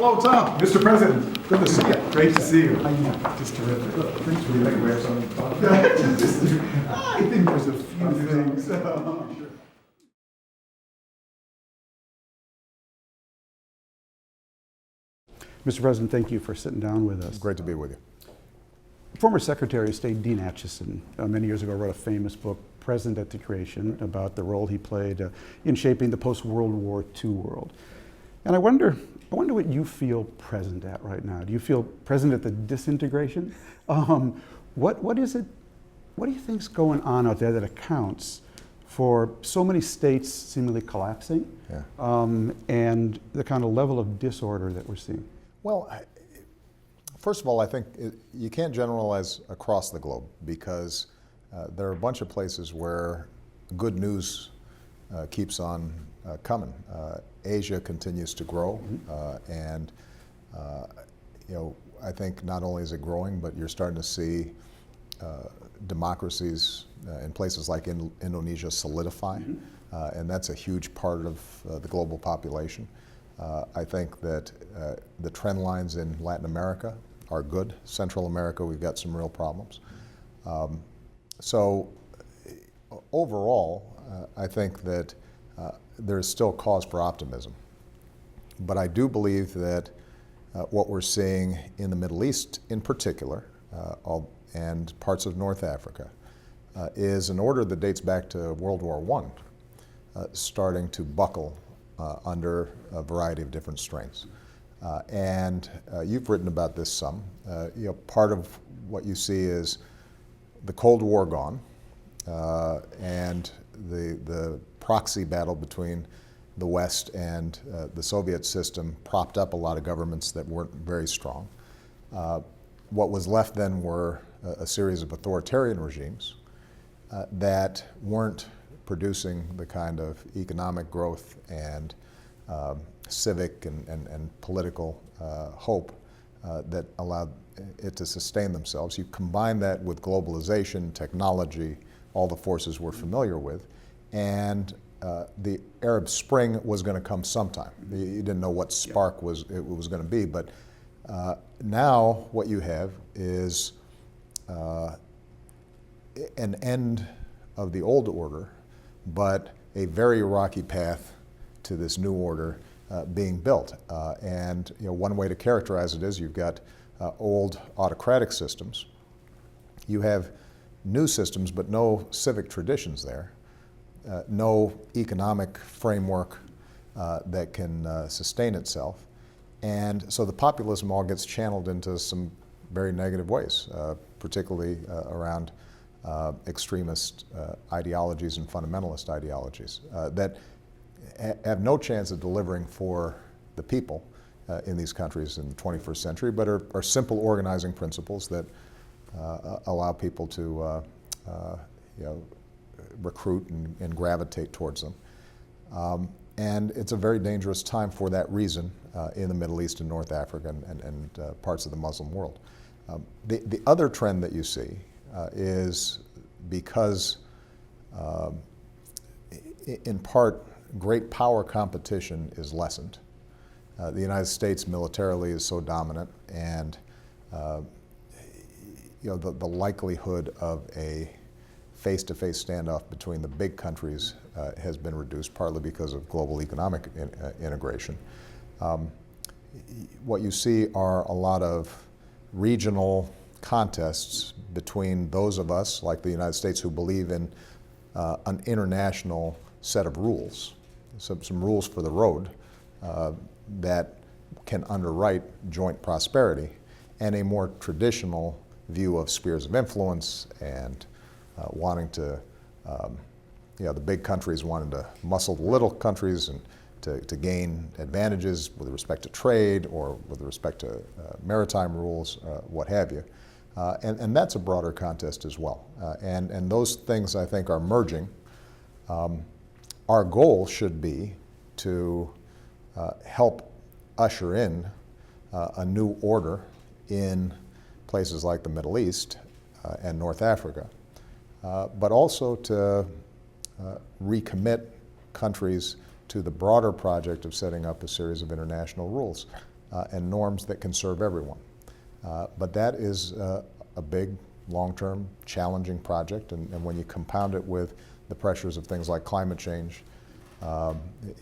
Hello, Tom. Mr. President, good to see you. Great to see you. How you doing? Just terrific. Thanks for the Like we have something to talk about. I think there's a few things. Mr. President, thank you for sitting down with us. Great to be with you. Former Secretary of State Dean Acheson many years ago wrote a famous book, President at the Creation, about the role he played in shaping the post-World War II world. And I wonder what you feel present at right now. Do you feel present at the disintegration? What is it? What do you think's going on out there that accounts for so many states seemingly collapsing, and the kind of level of disorder that we're seeing? Well, first of all, I think you can't generalize across the globe because there are a bunch of places where good news keeps on coming. Asia continues to grow, and I think not only is it growing, but you're starting to see democracies in places like Indonesia solidify, and that's a huge part of the global population. I think that the trend lines in Latin America are good. Central America, we've got some real problems. So overall, I think that there's still cause for optimism. But I do believe that what we're seeing in the Middle East in particular, and parts of North Africa, is an order that dates back to World War I, starting to buckle under a variety of different strains. And you've written about this some. Part of what you see is the Cold War gone, and the proxy battle between the West and the Soviet system propped up a lot of governments that weren't very strong. What was left then were a series of authoritarian regimes that weren't producing the kind of economic growth and civic and political hope that allowed it to sustain themselves. You combine that with globalization, technology, all the forces we're familiar with, and the Arab Spring was going to come sometime. You didn't know what spark it was going to be, but now what you have is an end of the old order, but a very rocky path to this new order being built. And one way to characterize it is you've got old autocratic systems. You have new systems, but no civic traditions there. No economic framework that can sustain itself. And so the populism all gets channeled into some very negative ways, particularly around extremist ideologies and fundamentalist ideologies that have no chance of delivering for the people in these countries in the 21st century, but are simple organizing principles that allow people to recruit and gravitate towards them. And it's a very dangerous time for that reason in the Middle East and North Africa and parts of the Muslim world. The other trend that you see is because, in part, great power competition is lessened. The United States militarily is so dominant, and the likelihood of a face-to-face standoff between the big countries has been reduced, partly because of global economic integration. What you see are a lot of regional contests between those of us, like the United States, who believe in an international set of rules, some rules for the road that can underwrite joint prosperity, and a more traditional view of spheres of influence and wanting to, the big countries wanting to muscle the little countries and to gain advantages with respect to trade or with respect to maritime rules, what have you. And that's a broader contest as well. And those things, I think, are merging. Our goal should be to help usher in a new order in places like the Middle East and North Africa, but also to recommit countries to the broader project of setting up a series of international rules. and norms that can serve everyone. But that is a big, long-term, challenging project, and when you compound it with the pressures of things like climate change,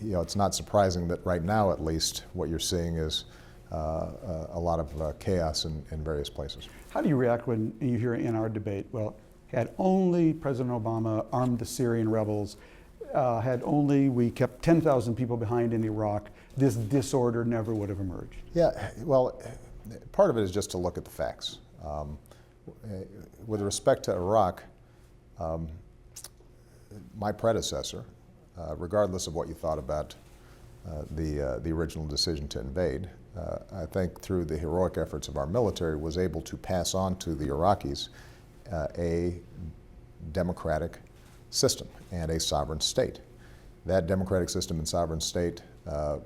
it's not surprising that right now, at least, what you're seeing is a lot of chaos in various places. How do you react when you hear in our debate, well, had only President Obama armed the Syrian rebels, had only we kept 10,000 people behind in Iraq, this disorder never would have emerged? Yeah, well, part of it is just to look at the facts. With respect to Iraq, my predecessor, regardless of what you thought about the original decision to invade, I think through the heroic efforts of our military was able to pass on to the Iraqis a democratic system and a sovereign state. That democratic system and sovereign state,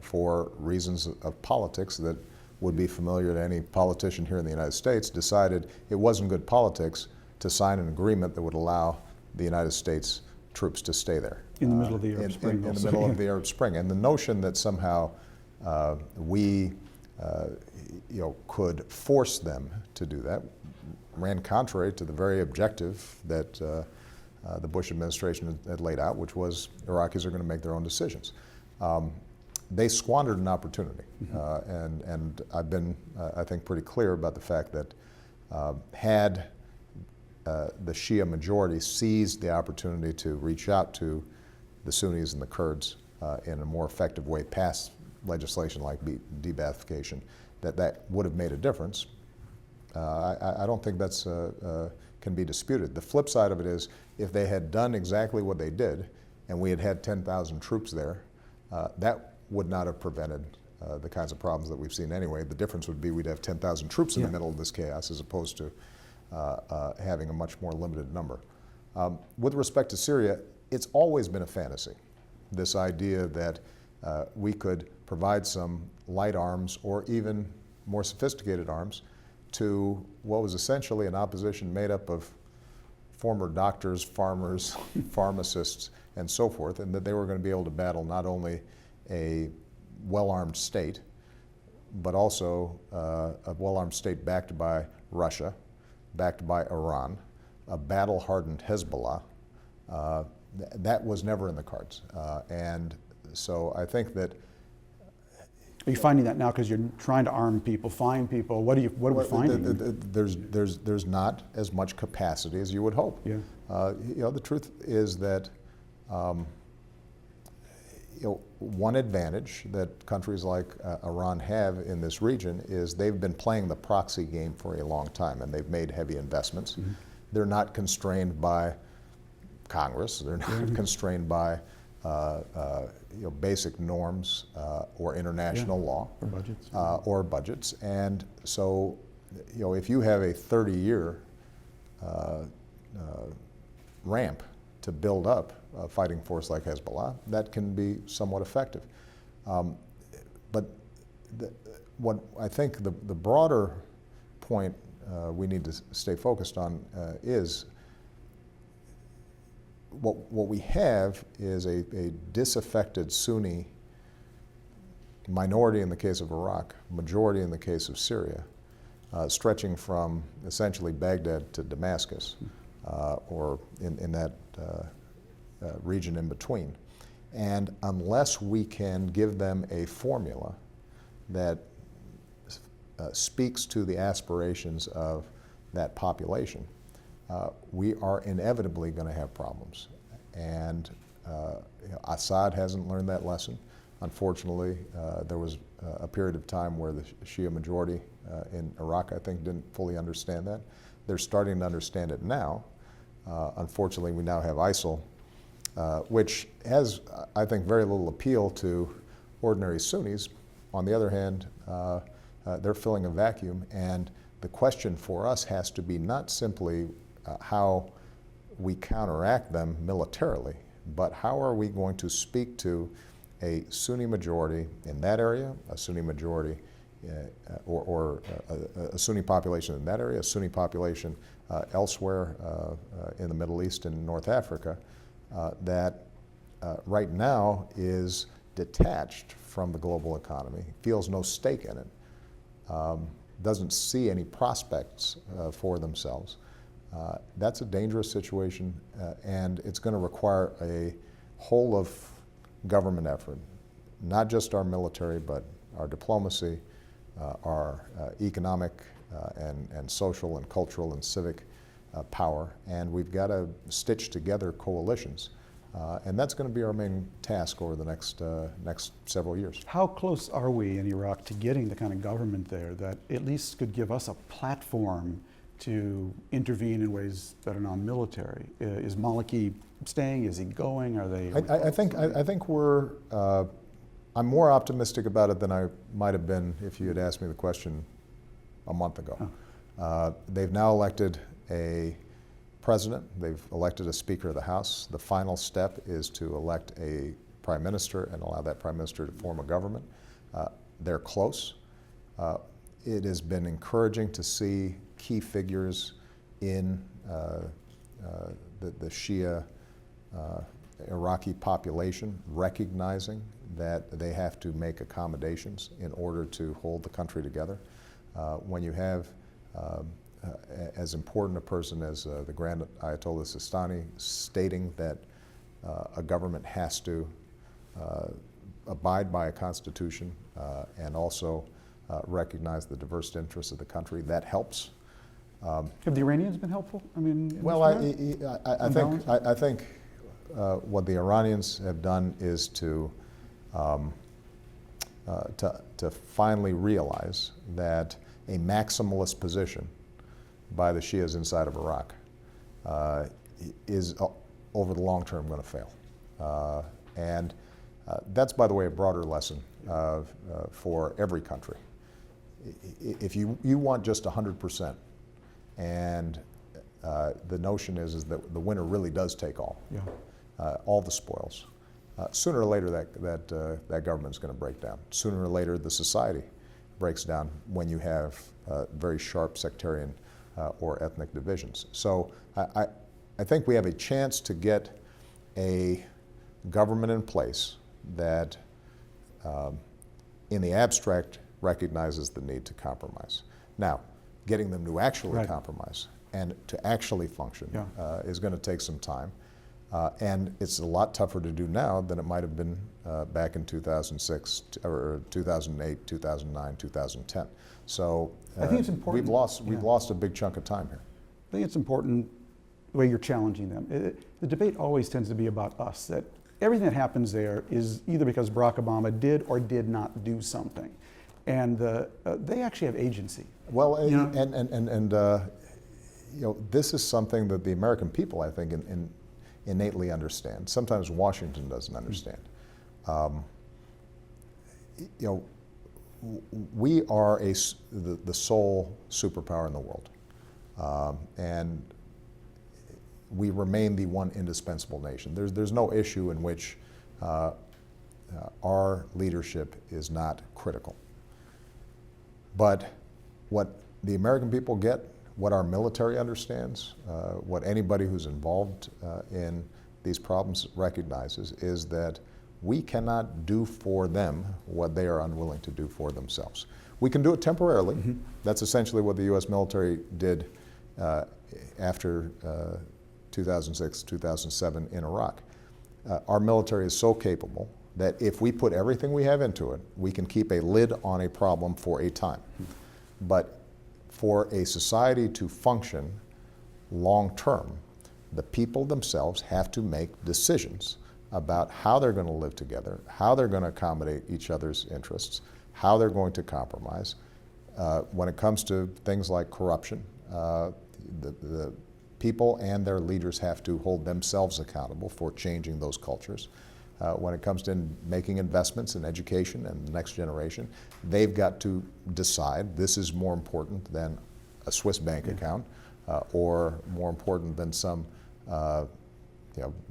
for reasons of politics that would be familiar to any politician here in the United States, decided it wasn't good politics to sign an agreement that would allow the United States troops to stay there. In the middle of the Arab Spring. In the middle of the Arab Spring. And the notion that somehow we could force them to do that ran contrary to the very objective that the Bush administration had laid out, which was Iraqis are going to make their own decisions. They squandered an opportunity, and I've been, I think, pretty clear about the fact that had the Shia majority seized the opportunity to reach out to the Sunnis and the Kurds in a more effective way past legislation like de-Baathification, that would have made a difference. I don't think that's can be disputed. The flip side of it is, if they had done exactly what they did, and we had had 10,000 troops there, that would not have prevented the kinds of problems that we've seen anyway. The difference would be we'd have 10,000 troops in the middle of this chaos as opposed to having a much more limited number. With respect to Syria, it's always been a fantasy, this idea that we could provide some light arms or even more sophisticated arms to what was essentially an opposition made up of former doctors, farmers, pharmacists, and so forth, and that they were going to be able to battle not only a well-armed state, but also a well-armed state backed by Russia, backed by Iran, a battle-hardened Hezbollah. That was never in the cards. And so I think that... Are you finding that now because you're trying to arm people, find people? What are we finding? There's not as much capacity as you would hope. Yeah. The truth is that one advantage that countries like Iran have in this region is they've been playing the proxy game for a long time, and they've made heavy investments. Mm-hmm. They're not constrained by Congress. They're not constrained by basic norms or international law or budgets. And so, if you have a 30-year ramp to build up a fighting force like Hezbollah, that can be somewhat effective. But what I think the broader point we need to stay focused on is what we have is a disaffected Sunni minority in the case of Iraq, majority in the case of Syria, stretching from essentially Baghdad to Damascus, or in that region in between. And unless we can give them a formula that speaks to the aspirations of that population, we are inevitably going to have problems. And Assad hasn't learned that lesson. Unfortunately, there was a period of time where the Shia majority in Iraq, I think, didn't fully understand that. They're starting to understand it now. Unfortunately, we now have ISIL, which has, I think, very little appeal to ordinary Sunnis. On the other hand, they're filling a vacuum, and the question for us has to be not simply how we counteract them militarily, but how are we going to speak to a Sunni majority in that area, a Sunni majority or a Sunni population in that area, a Sunni population elsewhere in the Middle East and North Africa that right now is detached from the global economy, feels no stake in it, doesn't see any prospects for themselves, that's a dangerous situation, and it's going to require a whole of government effort, not just our military, but our diplomacy, our economic and social and cultural and civic power, and we've got to stitch together coalitions. And that's going to be our main task over the next several years. How close are we in Iraq to getting the kind of government there that at least could give us a platform to intervene in ways that are non-military? Is Maliki staying? Is he going? Are they? I think we're. I'm more optimistic about it than I might have been if you had asked me the question a month ago. Oh. They've now elected a president. They've elected a Speaker of the House. The final step is to elect a prime minister and allow that prime minister to form a government. They're close. It has been encouraging to see key figures in the Shia Iraqi population recognizing that they have to make accommodations in order to hold the country together. When you have as important a person as the Grand Ayatollah Sistani stating that a government has to abide by a constitution and also recognize the diverse interests of the country, that helps. Have the Iranians been helpful? I mean, well, I think what the Iranians have done is to finally realize that a maximalist position by the Shias inside of Iraq is over the long term going to fail. And that's, by the way, a broader lesson for every country. If you want just 100%, and the notion is that the winner really does take all the spoils, sooner or later that government's going to break down. Sooner or later the society breaks down when you have very sharp sectarian or ethnic divisions. So I think we have a chance to get a government in place that in the abstract recognizes the need to compromise. Now, getting them to actually compromise and to actually function is going to take some time. And it's a lot tougher to do now than it might have been back in 2006 or 2008, 2009, 2010. So I think it's important. We've lost a big chunk of time here. I think it's important the way you're challenging them. The debate always tends to be about us, that everything that happens there is either because Barack Obama did or did not do something. And they actually have agency. Well, this is something that the American people, I think, innately understand. Sometimes Washington doesn't understand. We are the sole superpower in the world, and we remain the one indispensable nation. There's no issue in which our leadership is not critical. But what the American people get, what our military understands, what anybody who's involved in these problems recognizes is that we cannot do for them what they are unwilling to do for themselves. We can do it temporarily. Mm-hmm. That's essentially what the U.S. military did after 2006, 2007 in Iraq. Our military is so capable that if we put everything we have into it, we can keep a lid on a problem for a time. But for a society to function long term, the people themselves have to make decisions about how they're going to live together, how they're going to accommodate each other's interests, how they're going to compromise. When it comes to things like corruption, the people and their leaders have to hold themselves accountable for changing those cultures. When it comes to making investments in education and the next generation, they've got to decide this is more important than a Swiss bank account or more important than some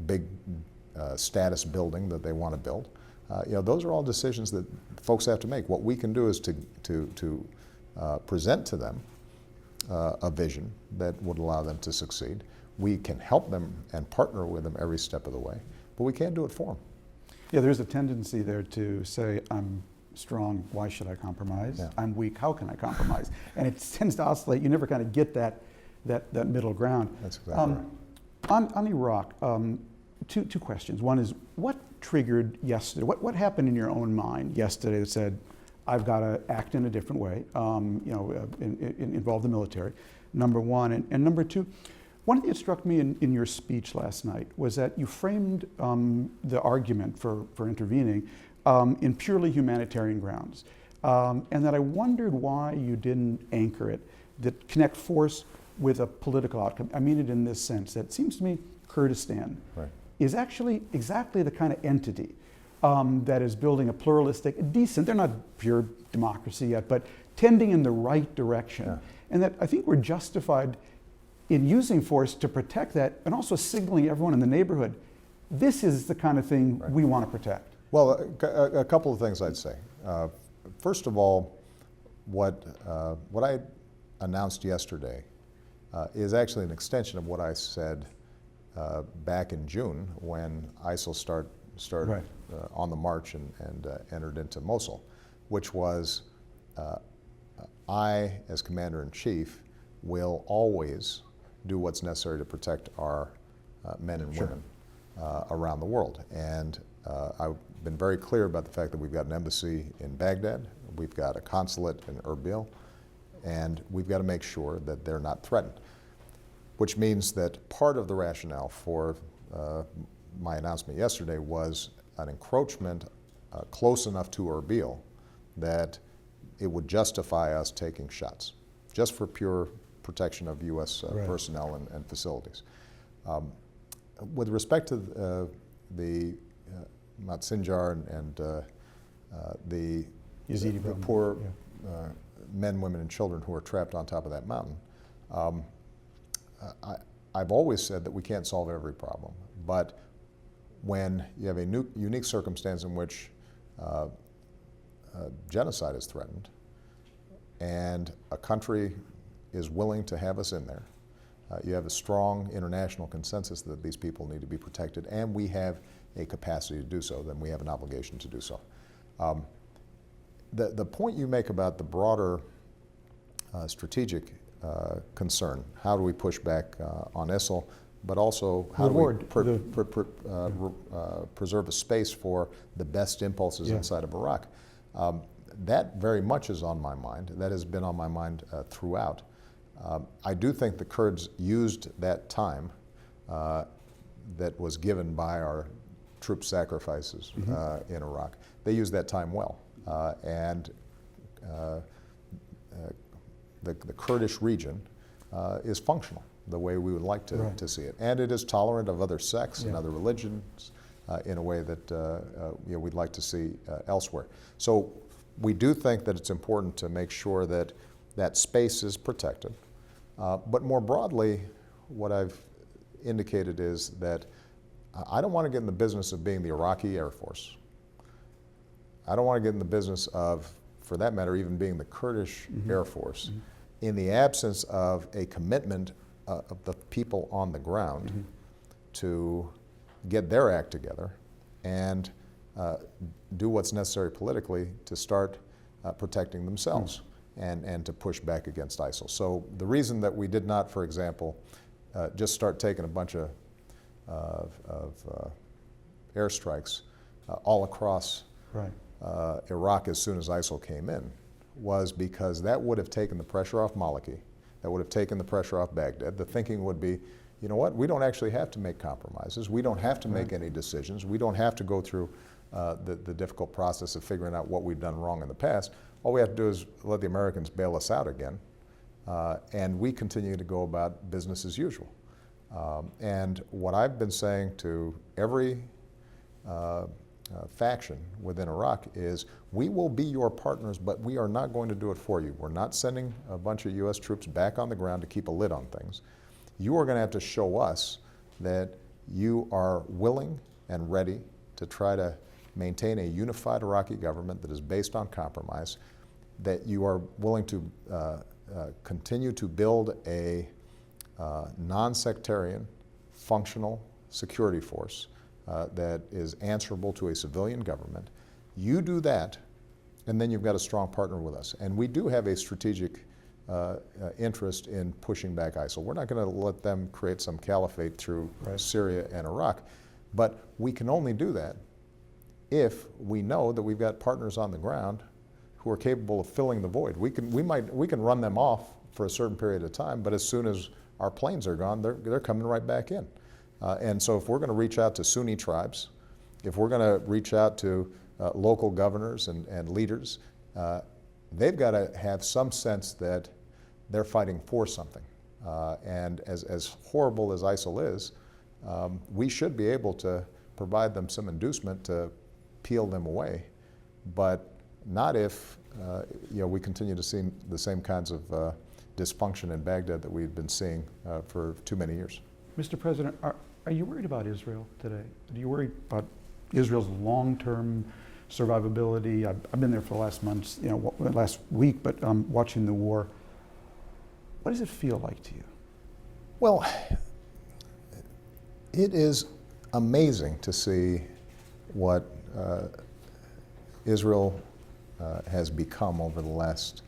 big status building that they want to build. Those are all decisions that folks have to make. What we can do is to present to them a vision that would allow them to succeed. We can help them and partner with them every step of the way, but we can't do it for them. Yeah, there's a tendency there to say, I'm strong, why should I compromise? Yeah. I'm weak, how can I compromise? And it tends to oscillate. You never kind of get that middle ground. That's exactly right. On Iraq, two questions. One is, what triggered yesterday? What happened in your own mind yesterday that said, I've got to act in a different way, involve the military, number one. And number two, one thing that struck me in your speech last night was that you framed the argument for intervening in purely humanitarian grounds. And that I wondered why you didn't anchor it, that connect force with a political outcome. I mean it in this sense, that it seems to me Kurdistan is actually exactly the kind of entity that is building a pluralistic, decent, they're not pure democracy yet, but tending in the right direction. Yeah. And that I think we're justified in using force to protect that and also signaling everyone in the neighborhood, this is the kind of thing we want to protect. Well, a couple of things I'd say. First of all, what I announced yesterday is actually an extension of what I said back in June when ISIL started on the march and entered into Mosul, which was I, as Commander-in-Chief, will always do what's necessary to protect our men and women around the world. And I've been very clear about the fact that we've got an embassy in Baghdad, we've got a consulate in Erbil, and we've got to make sure that they're not threatened. Which means that part of the rationale for my announcement yesterday was an encroachment close enough to Erbil that it would justify us taking shots, just for pure protection of U.S. personnel and facilities. With respect to the Mount Sinjar and the poor men, women, and children who are trapped on top of that mountain, I've always said that we can't solve every problem, but when you have a unique circumstance in which genocide is threatened and a country is willing to have us in there, you have a strong international consensus that these people need to be protected, and we have a capacity to do so, then we have an obligation to do so. The point you make about the broader strategic concern, how do we push back on ISIL, but also how do we preserve a space for the best impulses inside of Iraq. That very much is on my mind. That has been on my mind throughout. I do think the Kurds used that time that was given by our troop sacrifices in Iraq. They used that time well. And the Kurdish region is functional the way we would like to see it. And it is tolerant of other sects and other religions in a way that we'd like to see elsewhere. So we do think that it's important to make sure that that space is protected. But more broadly, what I've indicated is that I don't want to get in the business of being the Iraqi Air Force. I don't want to get in the business of, for that matter, even being the Kurdish Air Force in the absence of a commitment of the people on the ground to get their act together and do what's necessary politically to start protecting themselves and to push back against ISIL. So the reason that we did not, for example, just start taking a bunch of airstrikes all across Iraq as soon as ISIL came in was because that would have taken the pressure off Maliki, that would have taken the pressure off Baghdad. The thinking would be, you know what, we don't actually have to make compromises, we don't have to make any decisions, we don't have to go through the difficult process of figuring out what we've done wrong in the past. All we have to do is let the Americans bail us out again, and we continue to go about business as usual. And what I've been saying to every faction within Iraq is, we will be your partners, but we are not going to do it for you. We're not sending a bunch of U.S. troops back on the ground to keep a lid on things. You are going to have to show us that you are willing and ready to try to maintain a unified Iraqi government that is based on compromise, that you are willing to continue to build a non-sectarian, functional security force that is answerable to a civilian government. You do that, and then you've got a strong partner with us. And we do have a strategic interest in pushing back ISIL. We're not going to let them create some caliphate through Syria and Iraq, but we can only do that if we know that we've got partners on the ground who are capable of filling the void. We can run them off for a certain period of time, but as soon as our planes are gone, they're coming right back in. And so if we're going to reach out to Sunni tribes, if we're going to reach out to local governors and leaders, they've got to have some sense that they're fighting for something. And as horrible as ISIL is, we should be able to provide them some inducement to peel them away, but not if we continue to see the same kinds of dysfunction in Baghdad that we've been seeing for too many years. Mr. President, are you worried about Israel today? Do you worry about Israel's long-term survivability? I've been there for the last months, last week, but watching the war. What does it feel like to you? Well, it is amazing to see what Israel has become over the last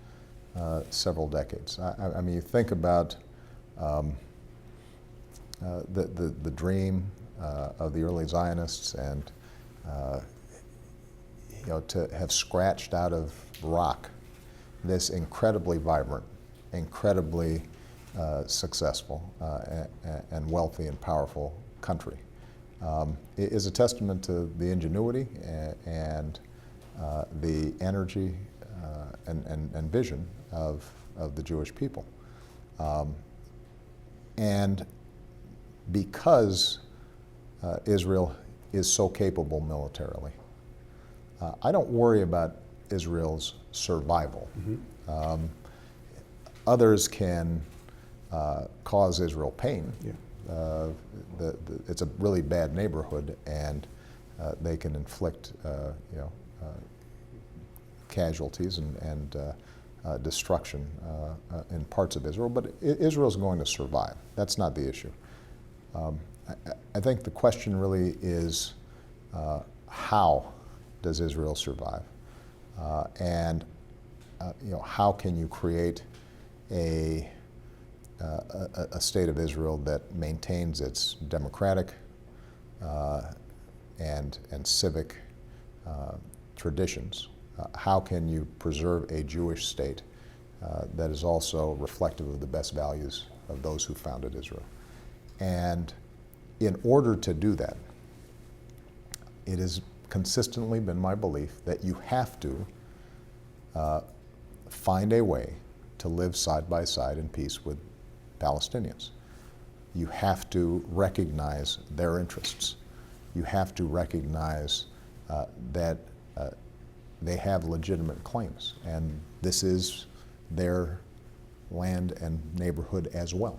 several decades. I mean, you think about the dream of the early Zionists, and to have scratched out of rock this incredibly vibrant, incredibly successful and wealthy and powerful country. It is a testament to the ingenuity and the energy and vision of the Jewish people. And because Israel is so capable militarily, I don't worry about Israel's survival. Mm-hmm. Others can cause Israel pain. Yeah. It's a really bad neighborhood, and they can inflict casualties and destruction in parts of Israel, but Israel's going to survive. That's not the issue. I think the question really is how does Israel survive? And how can you create a state of Israel that maintains its democratic and civic traditions? How can you preserve a Jewish state that is also reflective of the best values of those who founded Israel? And in order to do that, it has consistently been my belief that you have to find a way to live side by side in peace with Palestinians. You have to recognize their interests. You have to recognize that they have legitimate claims, and this is their land and neighborhood as well.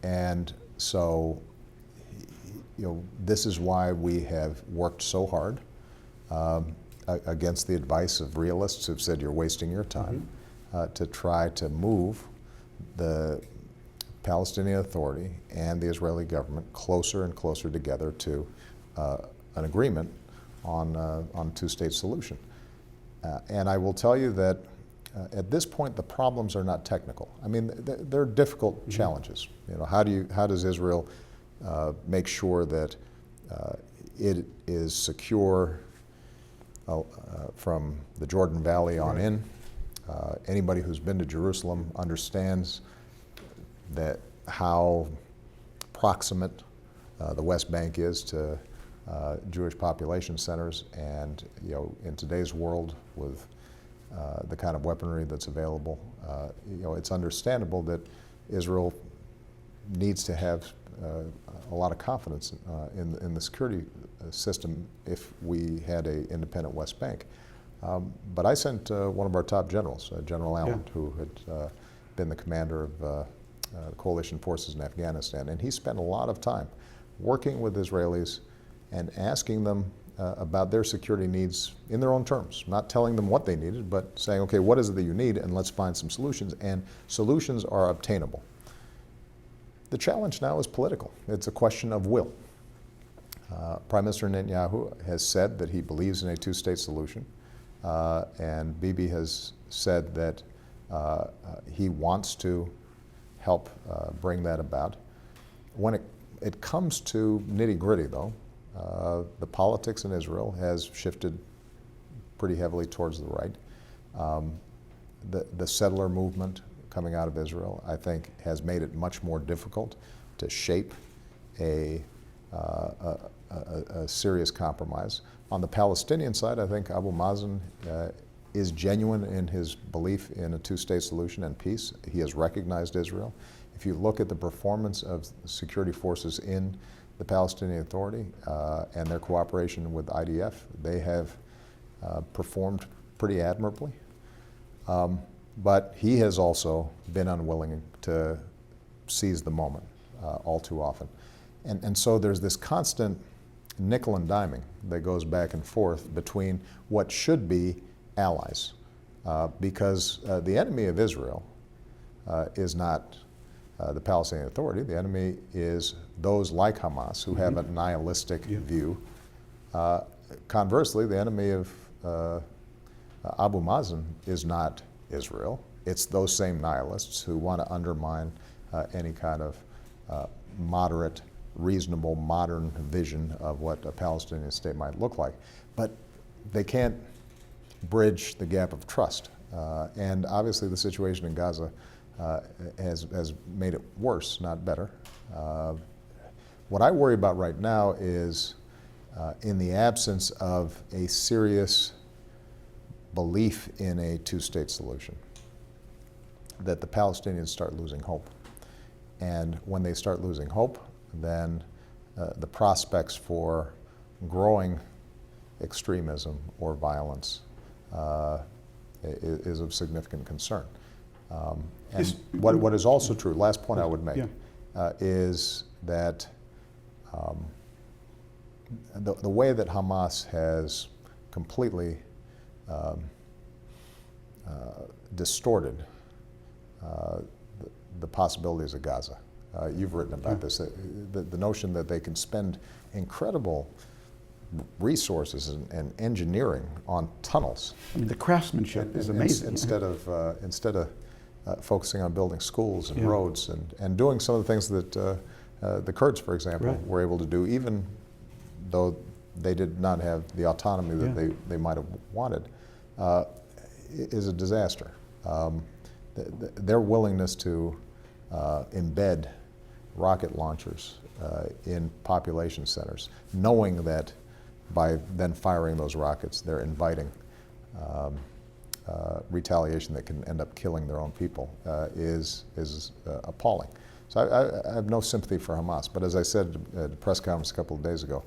And so, this is why we have worked so hard against the advice of realists who've said you're wasting your time, to try to move the Palestinian Authority and the Israeli government closer and closer together to an agreement on two-state solution. And I will tell you that at this point the problems are not technical. I mean, they're difficult challenges. How does Israel make sure that it is secure from the Jordan Valley on in? Anybody who's been to Jerusalem understands that how proximate the West Bank is to Jewish population centers, and in today's world with the kind of weaponry that's available, it's understandable that Israel needs to have a lot of confidence in the security system if we had an independent West Bank. But I sent one of our top generals, General Allen, who had been the commander of coalition forces in Afghanistan, and he spent a lot of time working with Israelis and asking them about their security needs in their own terms, not telling them what they needed, but saying, okay, what is it that you need, and let's find some solutions, and solutions are obtainable. The challenge now is political. It's a question of will. Prime Minister Netanyahu has said that he believes in a two-state solution. and Bibi has said that he wants to help bring that about. When it comes to nitty-gritty, though, the politics in Israel has shifted pretty heavily towards the right. The settler movement coming out of Israel, I think, has made it much more difficult to shape a serious compromise. On the Palestinian side, I think Abu Mazen is genuine in his belief in a two-state solution and peace. He has recognized Israel. If you look at the performance of security forces in the Palestinian Authority and their cooperation with IDF, they have performed pretty admirably. But he has also been unwilling to seize the moment all too often. And so there's this constant nickel and diming that goes back and forth between what should be allies, because the enemy of Israel is not the Palestinian Authority. The enemy is those like Hamas who have a nihilistic view. Conversely, the enemy of Abu Mazen is not Israel. It's those same nihilists who want to undermine any kind of moderate, reasonable, modern vision of what a Palestinian state might look like. But they can't bridge the gap of trust. And obviously the situation in Gaza has made it worse, not better. What I worry about right now is in the absence of a serious belief in a two-state solution, that the Palestinians start losing hope. And when they start losing hope, then the prospects for growing extremism or violence is of significant concern. And what is also true, last point I would make, is that the way that Hamas has completely distorted the possibilities of Gaza. You've written about this. The notion that they can spend incredible resources and engineering on tunnels. I mean, the craftsmanship is amazing. Instead of focusing on building schools and roads and doing some of the things that the Kurds, for example, were able to do, even though they did not have the autonomy that they might have wanted, is a disaster. Their willingness to embed rocket launchers in population centers, knowing that by then firing those rockets, they're inviting retaliation that can end up killing their own people, is appalling. So I have no sympathy for Hamas, but as I said at a press conference a couple of days ago,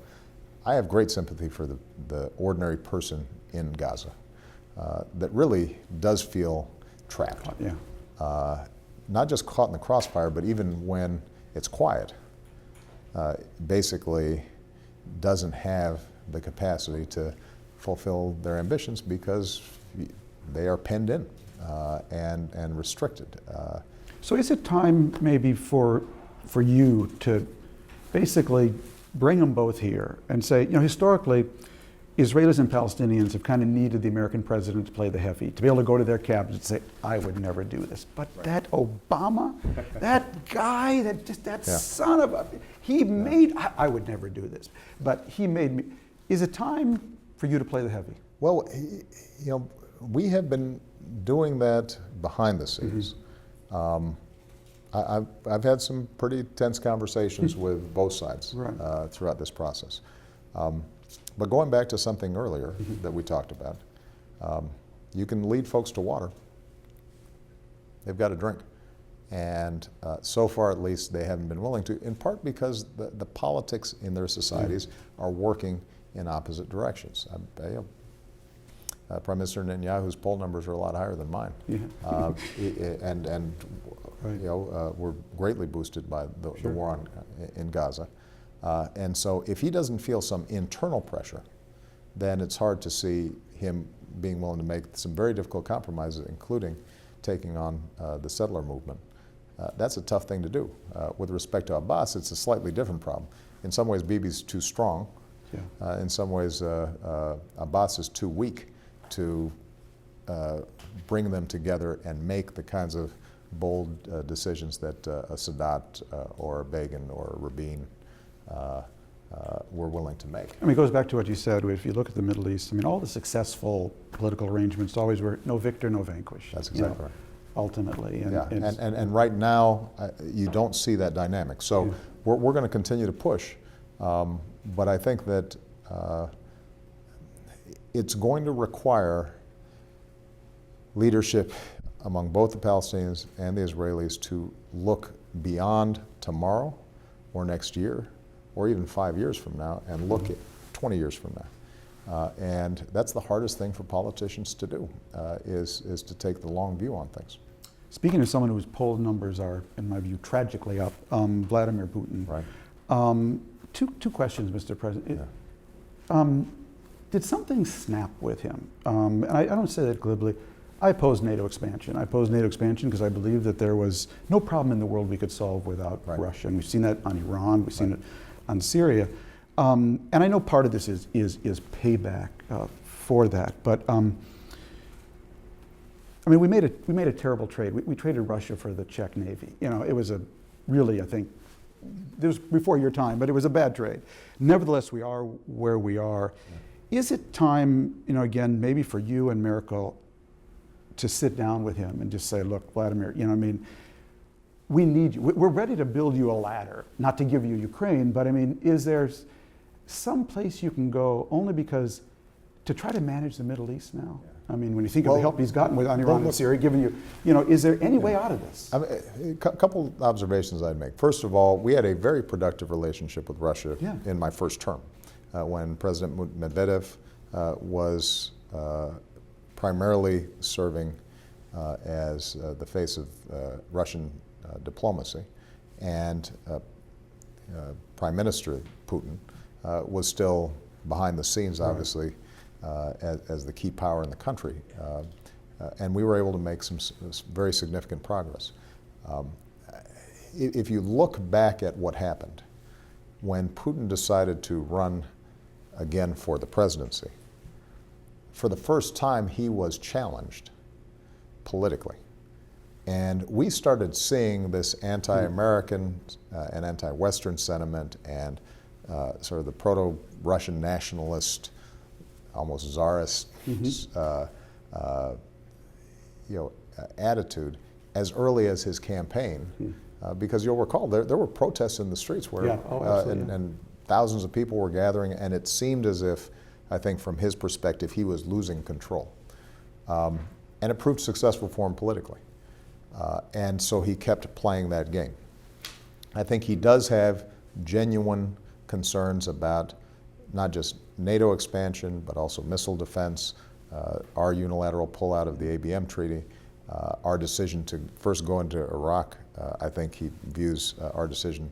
I have great sympathy for the ordinary person in Gaza that really does feel trapped. Not just caught in the crossfire, but even when it's quiet, basically doesn't have the capacity to fulfill their ambitions because they are penned in and restricted. So is it time maybe for you to basically bring them both here and say, you know, historically, Israelis and Palestinians have kind of needed the American president to play the heavy, to be able to go to their cabinet and say, I would never do this. But that Obama, that guy, that son of a, he made, I would never do this, but he made me. Is it time for you to play the heavy? Well, you know, we have been doing that behind the scenes. I've had some pretty tense conversations with both sides throughout this process. But going back to something earlier that we talked about, you can lead folks to water. They've got to drink. And so far, at least, they haven't been willing to, in part because the politics in their societies are working in opposite directions. Prime Minister Netanyahu's poll numbers are a lot higher than mine. And you know, were greatly boosted by the war in Gaza. And so if he doesn't feel some internal pressure, then it's hard to see him being willing to make some very difficult compromises, including taking on the settler movement. That's a tough thing to do. With respect to Abbas, it's a slightly different problem. In some ways, Bibi's too strong. In some ways, Abbas is too weak to bring them together and make the kinds of bold decisions that a Sadat or a Begin or a Rabin were willing to make. I mean, it goes back to what you said. If you look at the Middle East, I mean, all the successful political arrangements always were no victor, no vanquish. That's exactly right. Ultimately. Yeah, and right now, you don't see that dynamic. So Yeah. we're going to continue to push. But I think that it's going to require leadership among both the Palestinians and the Israelis to look beyond tomorrow or next year or even 5 years from now and look at 20 years from now. And that's the hardest thing for politicians to do, is to take the long view on things. Speaking of someone whose poll numbers are, in my view, tragically up, Vladimir Putin. Right. Two questions, Mr. President. Did something snap with him? And I don't say that glibly. I oppose NATO expansion. I oppose NATO expansion because I believe that there was no problem in the world we could solve without Right. Russia. And we've seen that on Iran. We've seen it on Syria. And I know part of this is payback for that. But I mean, we made a terrible trade. We traded Russia for the Czech Navy. You know, it was a really, I think, it was before your time, but it was a bad trade. Nevertheless, we are where we are. Yeah. Is it time, you know, again, maybe for you and Merkel to sit down with him and just say, look, Vladimir, you know, I mean, we need you. We're ready to build you a ladder, not to give you Ukraine, but I mean, is there some place you can go only because to try to manage the Middle East now? I mean, when you think of the help he's gotten with on Iran and Syria, giving you know, is there any way out of this? I mean, a couple observations I'd make. First of all, we had a very productive relationship with Russia in my first term, when President Medvedev was primarily serving as the face of Russian diplomacy, and Prime Minister Putin was still behind the scenes, obviously, as the key power in the country. And we were able to make some very significant progress. If you look back at what happened, when Putin decided to run again for the presidency, for the first time he was challenged politically. And we started seeing this anti-American and anti-Western sentiment and sort of the proto-Russian nationalist, almost czarist, attitude as early as his campaign, because you'll recall there were protests in the streets where and thousands of people were gathering, and it seemed as if, I think from his perspective, he was losing control. And it proved successful for him politically. And so he kept playing that game. I think he does have genuine concerns about not just NATO expansion, but also missile defense, our unilateral pullout of the ABM treaty, our decision to first go into Iraq. I think he views our decision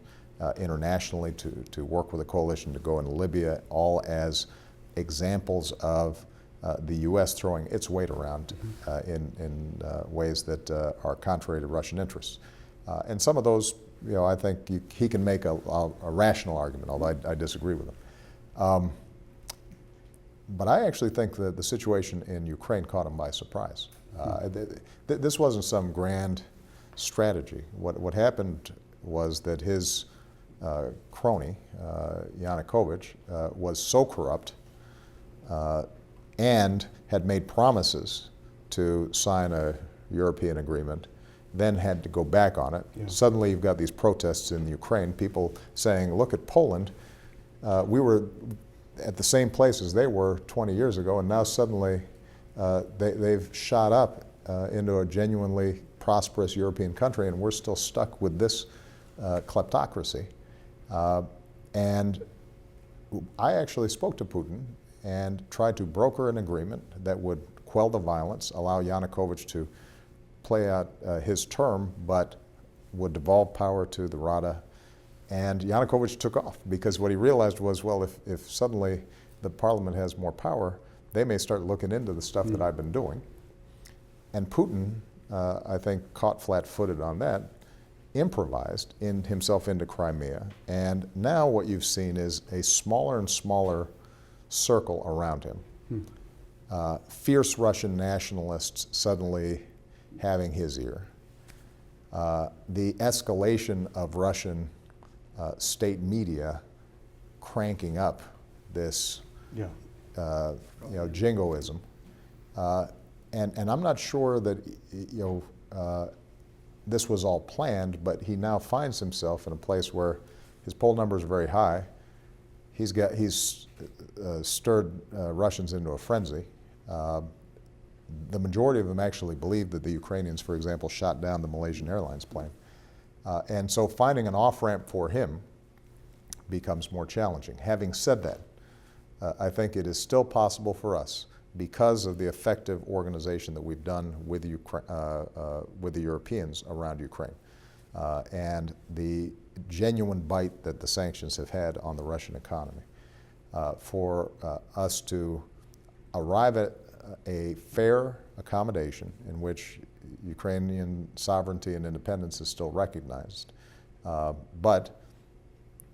internationally to work with a coalition to go into Libya, all as examples of the U.S. throwing its weight around in ways that are contrary to Russian interests. And some of those, I think he can make a rational argument, although I disagree with him. But I actually think that the situation in Ukraine caught him by surprise. This wasn't some grand strategy. What happened was that his crony, Yanukovych, was so corrupt and had made promises to sign a European agreement, then had to go back on it. Yeah. Suddenly you've got these protests in Ukraine, people saying, look at Poland, we were at the same place as they were 20 years ago, and now suddenly they've shot up into a genuinely prosperous European country, and we're still stuck with this kleptocracy. And I actually spoke to Putin and tried to broker an agreement that would quell the violence, allow Yanukovych to play out his term, but would devolve power to the Rada. And Yanukovych took off, because what he realized was, well, if suddenly the parliament has more power, they may start looking into the stuff that I've been doing. And Putin, I think, caught flat-footed on that, improvised himself into Crimea, and now what you've seen is a smaller and smaller circle around him. fierce Russian nationalists suddenly having his ear, the escalation of Russian state media cranking up this Yeah. jingoism. And I'm not sure that this was all planned, but he now finds himself in a place where his poll numbers are very high. He's stirred Russians into a frenzy. The majority of them actually believe that the Ukrainians, for example, shot down the Malaysian Airlines plane. And so finding an off-ramp for him becomes more challenging. Having said that, I think it is still possible for us, because of the effective organization that we've done with the Europeans around Ukraine, and the genuine bite that the sanctions have had on the Russian economy, for us to arrive at a fair accommodation in which Ukrainian sovereignty and independence is still recognized. But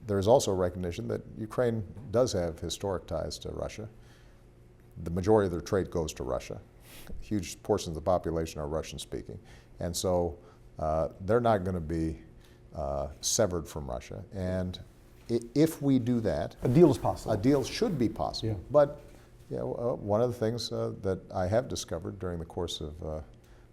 there is also recognition that Ukraine does have historic ties to Russia. The majority of their trade goes to Russia. Huge portions of the population are Russian speaking. And so they're not going to be severed from Russia. And if we do that, A deal is possible. a deal should be possible. Yeah. But one of the things that I have discovered during the course of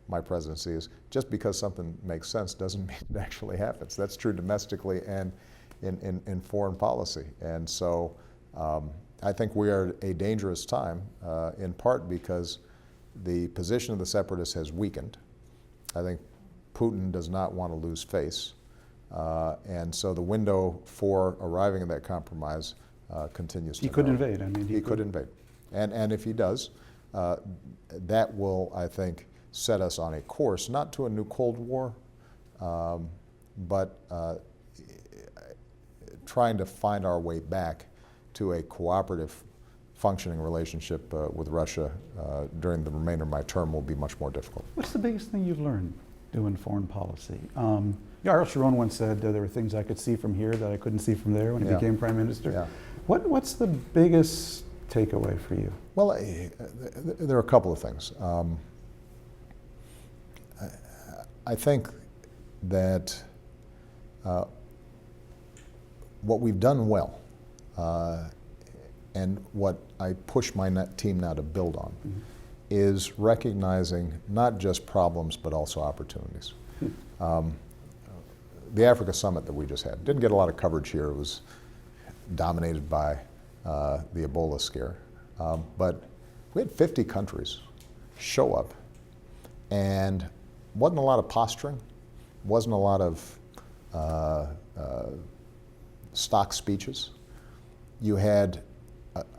my presidency is just because something makes sense doesn't mean it actually happens. That's true domestically and in foreign policy. And so I think we are at a dangerous time, in part because the position of the separatists has weakened. I think Putin does not want to lose face. And so the window for arriving at that compromise continues to He could narrow. invade. I mean, He could invade. And if he does, that will, I think, set us on a course, not to a new Cold War, but trying to find our way back to a cooperative, functioning relationship with Russia during the remainder of my term will be much more difficult. What's the biggest thing you've learned doing foreign policy? Ariel Sharon once said there were things I could see from here that I couldn't see from there when he Yeah. became prime minister. Yeah. What's the biggest takeaway for you? Well, there are a couple of things. I think that what we've done well, and what I push my team now to build on, is recognizing not just problems but also opportunities. The Africa Summit that we just had didn't get a lot of coverage here. It was dominated by the Ebola scare. But we had 50 countries show up, and wasn't a lot of posturing, wasn't a lot of stock speeches. You had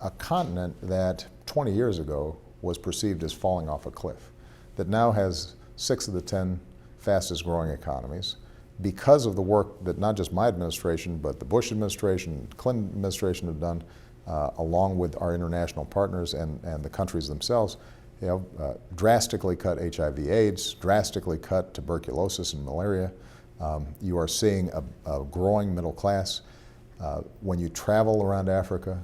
a continent that 20 years ago was perceived as falling off a cliff, that now has 6 of the 10 fastest growing economies because of the work that not just my administration, but the Bush administration, Clinton administration have done, along with our international partners and the countries themselves. Drastically cut HIV/AIDS, drastically cut tuberculosis and malaria. You are seeing a growing middle class. When you travel around Africa,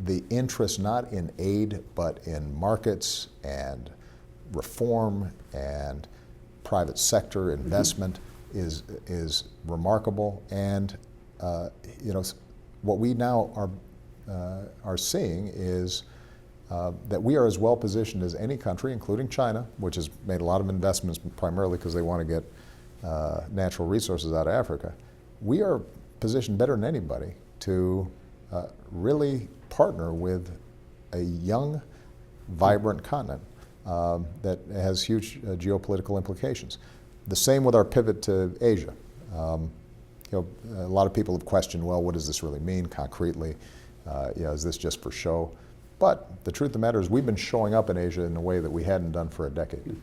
the interest not in aid but in markets and reform and private sector investment is remarkable. And what we now are seeing is that we are as well positioned as any country, including China, which has made a lot of investments primarily because they want to get natural resources out of Africa. We are positioned better than anybody to really partner with a young, vibrant continent that has huge geopolitical implications. The same with our pivot to Asia. A lot of people have questioned, well, what does this really mean concretely? Is this just for show? But the truth of the matter is we've been showing up in Asia in a way that we hadn't done for a decade.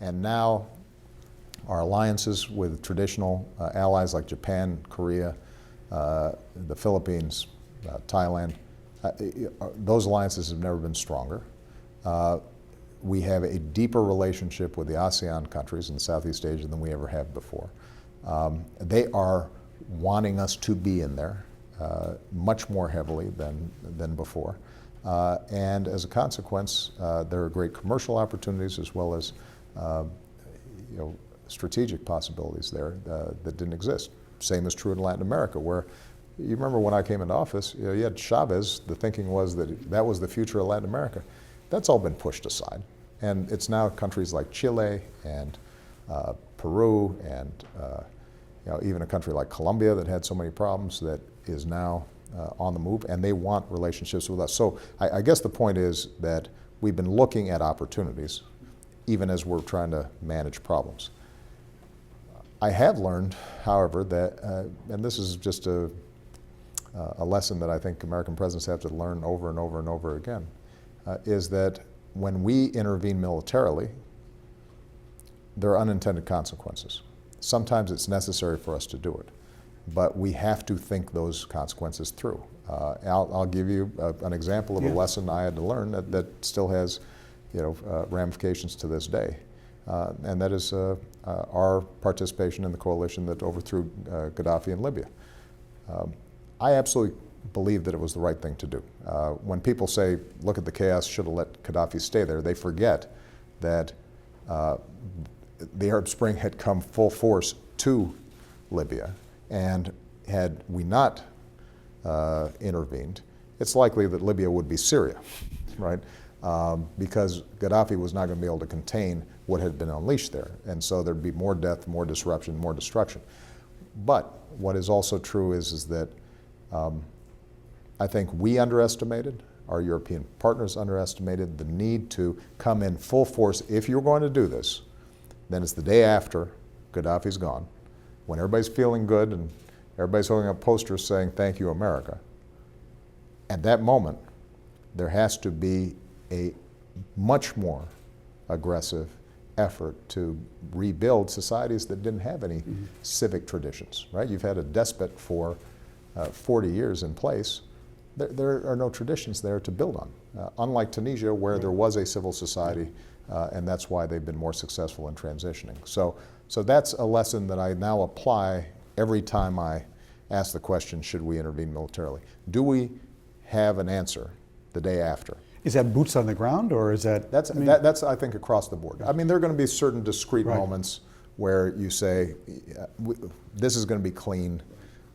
And now our alliances with traditional allies like Japan, Korea, the Philippines, Thailand, those alliances have never been stronger. We have a deeper relationship with the ASEAN countries in Southeast Asia than we ever have before. They are wanting us to be in there much more heavily than before. And as a consequence, there are great commercial opportunities as well as strategic possibilities there that didn't exist. Same is true in Latin America, where you remember when I came into office, you had Chavez. The thinking was that that was the future of Latin America. That's all been pushed aside. And it's now countries like Chile and Peru and even a country like Colombia that had so many problems that is now on the move, and they want relationships with us. So I guess the point is that we've been looking at opportunities even as we're trying to manage problems. I have learned, however, that, and this is just a lesson that I think American presidents have to learn over and over and over again, is that when we intervene militarily, there are unintended consequences. Sometimes it's necessary for us to do it, but we have to think those consequences through. I'll give you an example of a lesson I had to learn that still has ramifications to this day. And that is our participation in the coalition that overthrew Gaddafi in Libya. I absolutely believe that it was the right thing to do. When people say, look at the chaos, should have let Gaddafi stay there, they forget that the Arab Spring had come full force to Libya, and had we not intervened, it's likely that Libya would be Syria, right? Because Gaddafi was not going to be able to contain what had been unleashed there. And so there'd be more death, more disruption, more destruction. But what is also true is that I think we underestimated, our European partners underestimated the need to come in full force. If you're going to do this, then it's the day after Gaddafi's gone, when everybody's feeling good and everybody's holding up posters saying, "Thank you, America." At that moment, there has to be a much more aggressive effort to rebuild societies that didn't have any civic traditions, right? You've had a despot for 40 years in place. There are no traditions there to build on, unlike Tunisia, where there was a civil society, and that's why they've been more successful in transitioning. So that's a lesson that I now apply every time I ask the question, should we intervene militarily? Do we have an answer the day after? Is that boots on the ground, or is that? That's I think, across the board. I mean, there are going to be certain discrete moments where you say, this is going to be clean,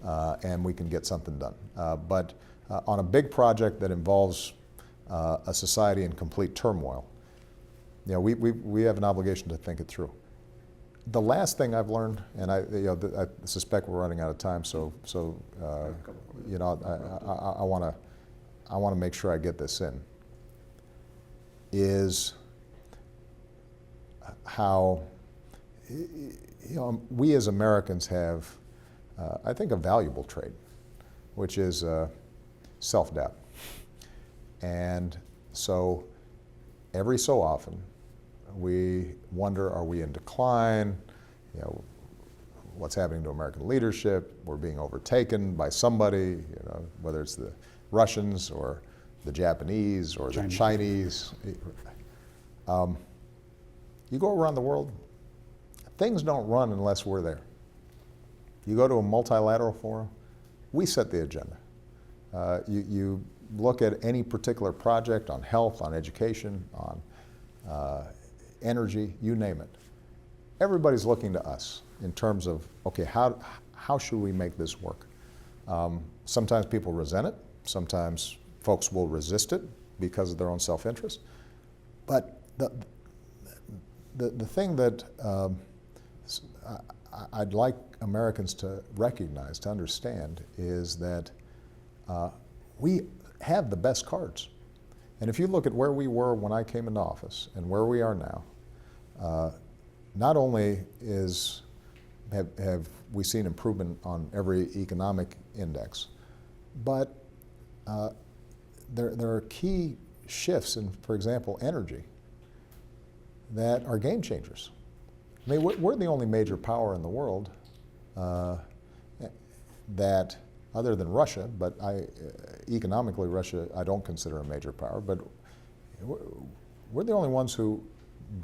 and we can get something done. But on a big project that involves a society in complete turmoil, we have an obligation to think it through. The last thing I've learned, and I suspect we're running out of time, so I want to make sure I get this in, is how we as Americans have, I think, a valuable trait, which is self-doubt. And so every so often we wonder, are we in decline? What's happening to American leadership? We're being overtaken by somebody, whether it's the Russians or the Japanese or the Chinese. You go around the world, things don't run unless we're there. You go to a multilateral forum, we set the agenda. You look at any particular project on health, on education, on energy, you name it. Everybody's looking to us in terms of, okay, how should we make this work? Sometimes people resent it. Sometimes folks will resist it because of their own self-interest. But the thing that I'd like Americans to recognize, to understand, is that we have the best cards. And if you look at where we were when I came into office and where we are now, not only have we seen improvement on every economic index, but there are key shifts in, for example, energy that are game changers. I mean, we're the only major power in the world that, other than Russia, but economically Russia I don't consider a major power, but we're the only ones who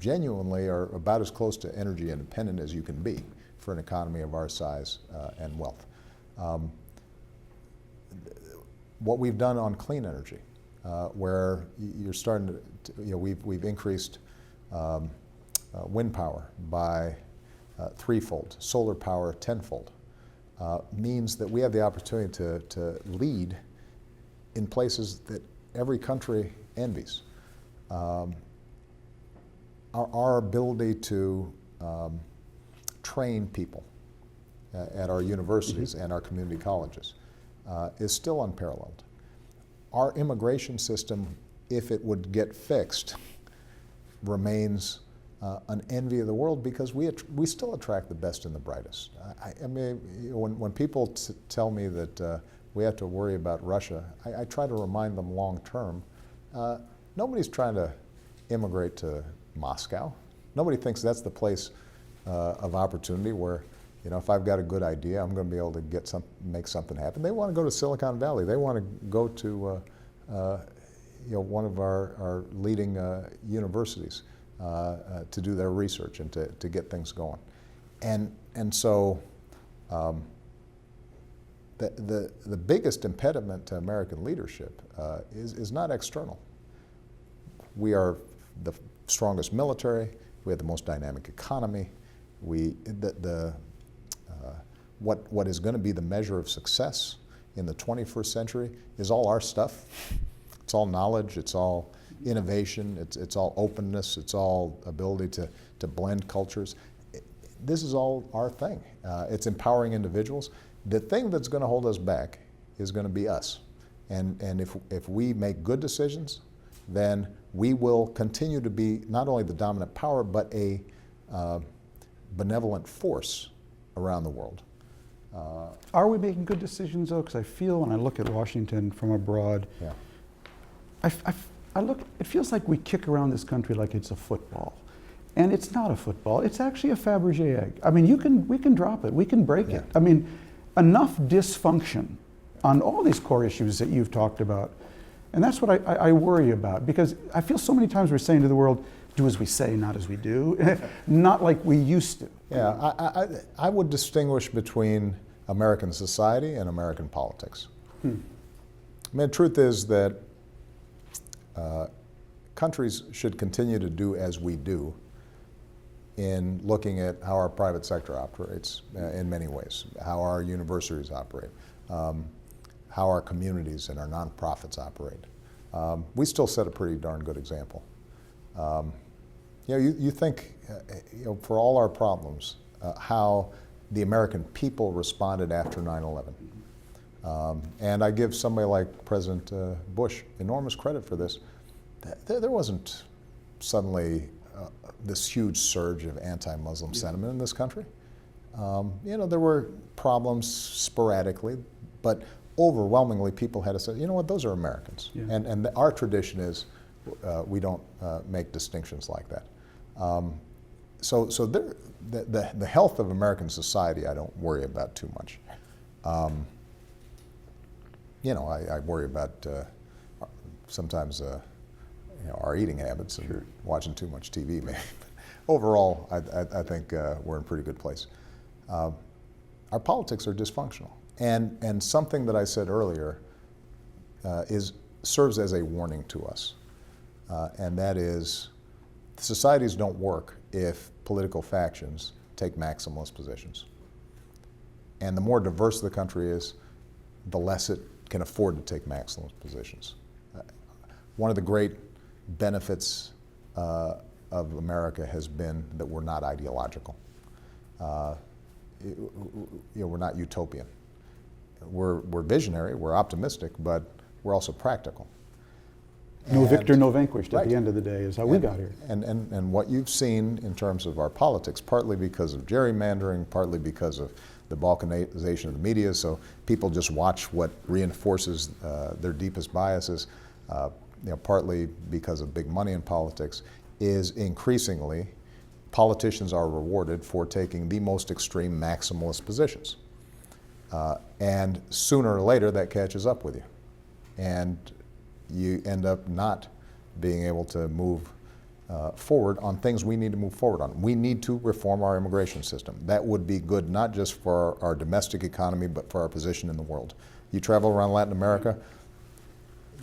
genuinely are about as close to energy independent as you can be for an economy of our size and wealth. What we've done on clean energy, where you're starting to, we've increased wind power by threefold, solar power tenfold, means that we have the opportunity to lead in places that every country envies. Our ability to train people at our universities and our community colleges is still unparalleled. Our immigration system, if it would get fixed, remains an envy of the world because we still attract the best and the brightest. I mean, when people tell me that we have to worry about Russia, I try to remind them long term, nobody's trying to immigrate to Moscow. Nobody thinks that's the place of opportunity where, if I've got a good idea, I'm going to be able to make something happen. They want to go to Silicon Valley. They want to go to one of our leading universities to do their research and to get things going. And so the biggest impediment to American leadership is not external. We are the strongest military. We have the most dynamic economy. What is going to be the measure of success in the 21st century is all our stuff. It's all knowledge. It's all innovation. It's all openness. It's all ability to blend cultures. This is all our thing. It's empowering individuals. The thing that's going to hold us back is going to be us. And if we make good decisions, then we will continue to be not only the dominant power, but a benevolent force around the world. Are we making good decisions, though? Because I feel when I look at Washington from abroad, Yeah. I look, it feels like we kick around this country like it's a football. And it's not a football, it's actually a Fabergé egg. I mean, we can drop it, we can break it. I mean, enough dysfunction on all these core issues that you've talked about. And that's what I worry about, because I feel so many times we're saying to the world, do as we say, not as we do, not like we used to. Yeah, I would distinguish between American society and American politics. I mean, the truth is that countries should continue to do as we do in looking at how our private sector operates in many ways, how our universities operate, how our communities and our nonprofits operate. We still set a pretty darn good example. You think, for all our problems, how the American people responded after 9/11. And I give somebody like President Bush enormous credit for this. There wasn't suddenly this huge surge of anti-Muslim sentiment in this country. There were problems sporadically, but overwhelmingly people had to say, you know what, those are Americans. Yeah. And our tradition is we don't make distinctions like that. So the health of American society I don't worry about too much. I worry about sometimes our eating habits and watching too much TV maybe. Overall, I think we're in a pretty good place. Our politics are dysfunctional. And something that I said earlier serves as a warning to us. And that is, societies don't work if political factions take maximalist positions. And the more diverse the country is, the less it can afford to take maximalist positions. One of the great benefits of America has been that we're not ideological. We're not utopian. We're visionary, we're optimistic, but we're also practical. No victor, no vanquished at Right. the end of the day is how we got here. And what you've seen in terms of our politics, partly because of gerrymandering, partly because of the balkanization of the media, so people just watch what reinforces their deepest biases, partly because of big money in politics, is increasingly politicians are rewarded for taking the most extreme maximalist positions. And sooner or later that catches up with you. And you end up not being able to move forward on things we need to move forward on. We need to reform our immigration system. That would be good not just for our domestic economy, but for our position in the world. You travel around Latin America,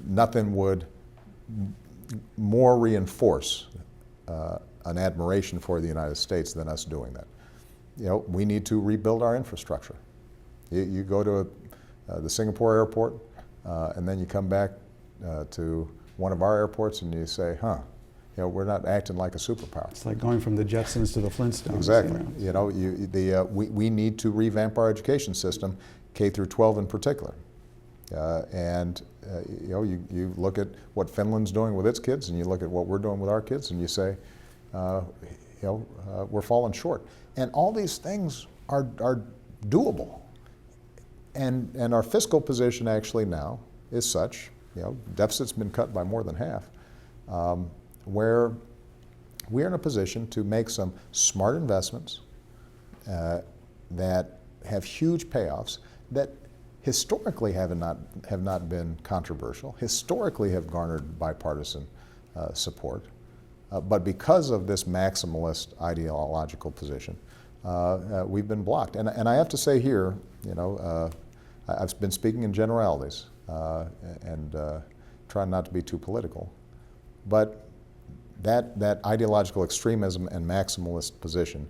nothing would more reinforce an admiration for the United States than us doing that. You know, we need to rebuild our infrastructure. You go to the Singapore airport, and then you come back to one of our airports and you say, huh, you know, we're not acting like a superpower. It's like going from the Jetsons to the Flintstones. Exactly. You know. We need to revamp our education system, K through 12 in particular. You look at what Finland's doing with its kids, and you look at what we're doing with our kids, and you say, we're falling short. And all these things are doable. And our fiscal position actually now is such, deficit's been cut by more than half, where we're in a position to make some smart investments that have huge payoffs that historically have not been controversial, historically have garnered bipartisan support. But because of this maximalist ideological position, we've been blocked. And I have to say here, I've been speaking in generalities and trying not to be too political, but that ideological extremism and maximalist position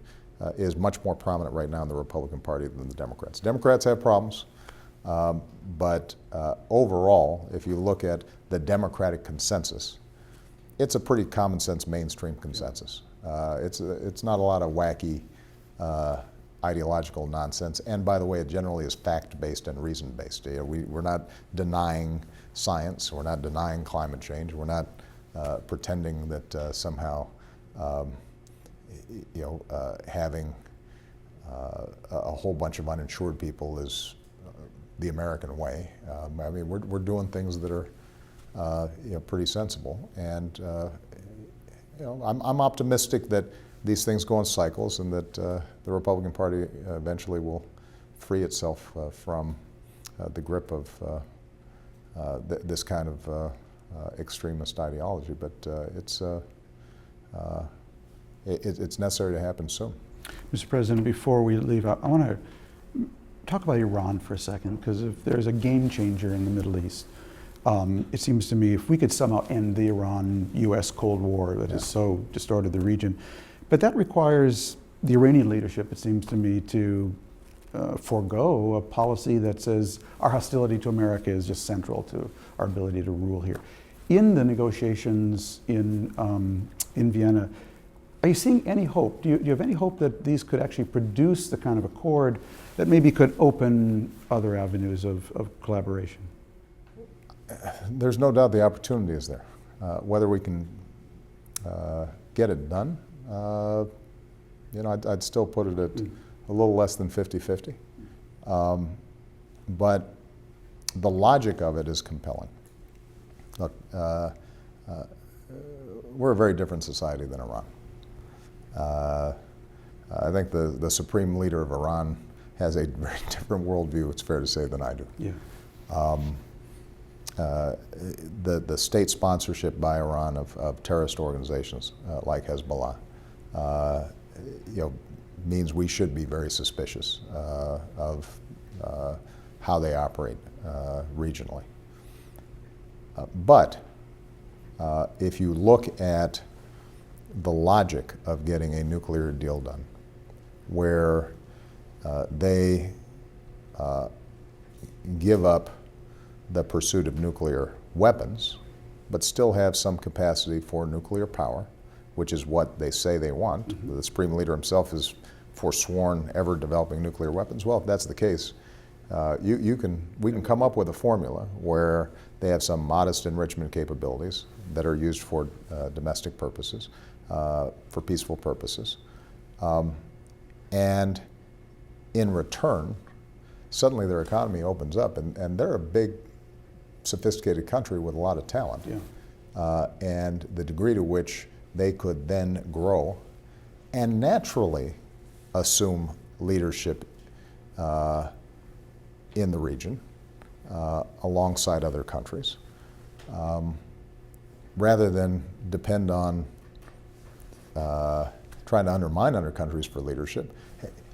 is much more prominent right now in the Republican Party than the Democrats. Democrats have problems, but overall, if you look at the Democratic consensus, it's a pretty common sense mainstream consensus. It's not a lot of wacky ideological nonsense, and by the way, it generally is fact-based and reason-based. We're not denying science, we're not denying climate change, we're not pretending that somehow having a whole bunch of uninsured people is the American way. I mean, we're doing things that are pretty sensible, and I'm optimistic that these things go in cycles, and that the Republican Party eventually will free itself from the grip of this kind of extremist ideology. But it's necessary to happen soon. Mr. President, before we leave, I want to talk about Iran for a second, because if there's a game changer in the Middle East, it seems to me if we could somehow end the Iran-U.S. Cold War that has so distorted the region, but that requires the Iranian leadership, it seems to me, to forego a policy that says our hostility to America is just central to our ability to rule here. In the negotiations in Vienna, are you seeing any hope? Do you have any hope that these could actually produce the kind of accord that maybe could open other avenues of collaboration? There's no doubt the opportunity is there. Whether we can get it done, I'd still put it at a little less than 50-50. But the logic of it is compelling. Look, we're a very different society than Iran. I think the supreme leader of Iran has a very different worldview, it's fair to say, than I do. Yeah. The state sponsorship by Iran of terrorist organizations like Hezbollah, means we should be very suspicious of how they operate regionally. But if you look at the logic of getting a nuclear deal done, where they give up the pursuit of nuclear weapons, but still have some capacity for nuclear power, which is what they say they want. Mm-hmm. The Supreme Leader himself has forsworn ever developing nuclear weapons. Well, if that's the case, we can come up with a formula where they have some modest enrichment capabilities that are used for domestic purposes, for peaceful purposes. And in return, suddenly their economy opens up, and they're a big, sophisticated country with a lot of talent. Yeah. And the degree to which they could then grow and naturally assume leadership in the region alongside other countries, rather than depend on trying to undermine other countries for leadership.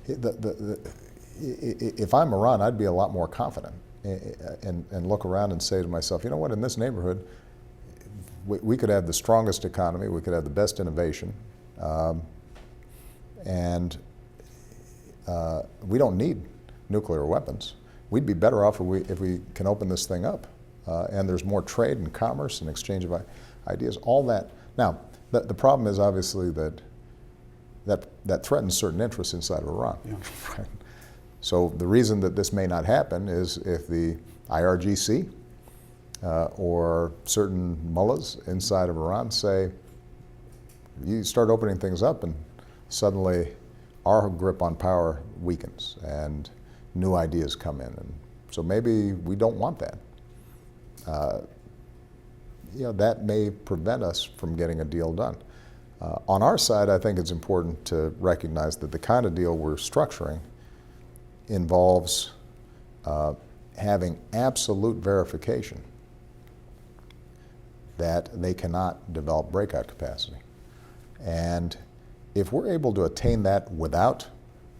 If I'm Iran, I'd be a lot more confident and look around and say to myself, you know what, in this neighborhood, we could have the strongest economy, we could have the best innovation, and we don't need nuclear weapons. We'd be better off if we can open this thing up, and there's more trade and commerce and exchange of ideas, all that. Now, the problem is obviously that threatens certain interests inside of Iran. Yeah. So the reason that this may not happen is if the IRGC or certain mullahs inside of Iran say, you start opening things up and suddenly our grip on power weakens and new ideas come in. And so maybe we don't want that. That may prevent us from getting a deal done. On our side, I think it's important to recognize that the kind of deal we're structuring involves having absolute verification that they cannot develop breakout capacity. And if we're able to attain that without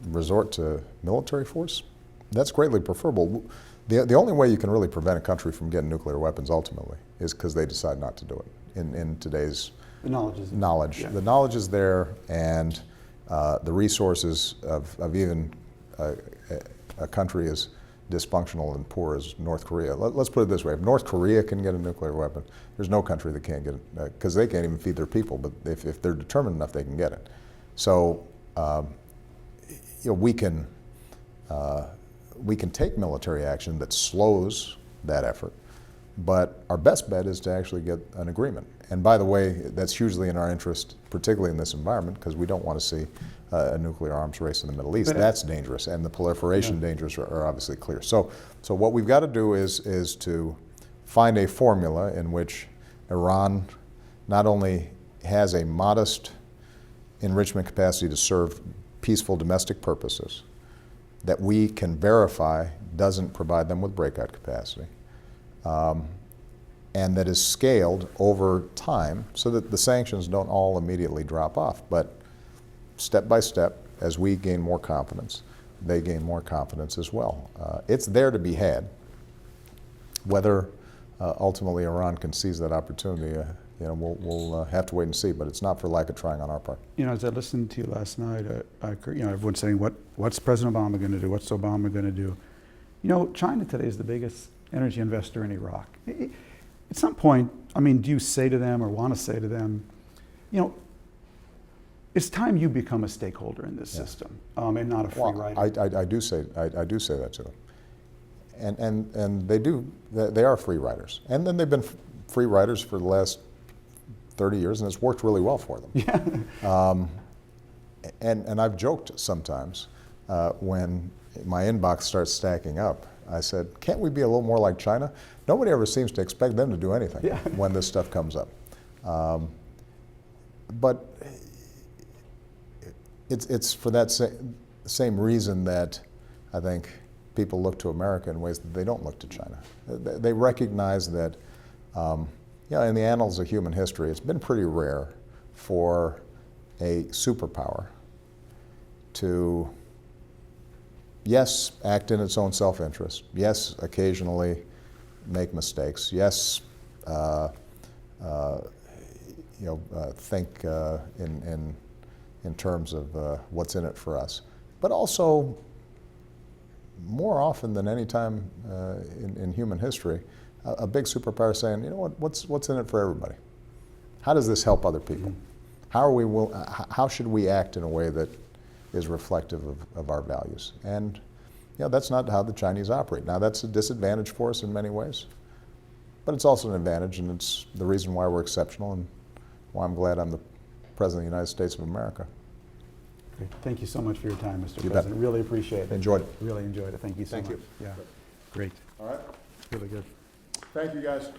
resort to military force, that's greatly preferable. The only way you can really prevent a country from getting nuclear weapons ultimately is because they decide not to do it in today's The knowledge is there. knowledge. Yeah. The knowledge is there, and the resources of even a country as dysfunctional and poor as North Korea. Let's put it this way: if North Korea can get a nuclear weapon, there's no country that can't get it, because they can't even feed their people. But if they're determined enough, they can get it. So we can take military action that slows that effort, but our best bet is to actually get an agreement. And by the way, that's hugely in our interest, particularly in this environment, because we don't want to see a nuclear arms race in the Middle East. That's dangerous, and the proliferation dangers are obviously clear. So what we've got to do is to find a formula in which Iran not only has a modest enrichment capacity to serve peaceful domestic purposes, that we can verify doesn't provide them with breakout capacity, and that is scaled over time so that the sanctions don't all immediately drop off. But step by step, as we gain more confidence, they gain more confidence as well. It's there to be had. Whether ultimately Iran can seize that opportunity, we'll have to wait and see, but it's not for lack of trying on our part. As I listened to you last night, everyone's saying, what's President Obama going to do? What's Obama going to do? China today is the biggest energy investor in Iraq. At some point, do you say to them or want to say to them, it's time you become a stakeholder in this system and not a free rider? I do say that to them. And they are free riders. And then they've been free riders for the last 30 years, and it's worked really well for them. Yeah. And I've joked sometimes when my inbox starts stacking up. I said, can't we be a little more like China? Nobody ever seems to expect them to do anything when this stuff comes up. But it's for that same reason that I think people look to America in ways that they don't look to China. They recognize that in the annals of human history, it's been pretty rare for a superpower to, yes, act in its own self-interest, yes, occasionally make mistakes, yes, think in terms of what's in it for us, but also more often than any time in human history, a big superpower saying, what's in it for everybody? How does this help other people? How should we act in a way that is reflective of our values? And that's not how the Chinese operate. Now, that's a disadvantage for us in many ways, but it's also an advantage, and it's the reason why we're exceptional and why I'm glad I'm the President of the United States of America. Great. Thank you so much for your time, Mr. You bet. President. Really appreciate it. Enjoyed it. Really enjoyed it. Thank you so much. Thank you. Yeah. Great. All right. Really good. Thank you, guys.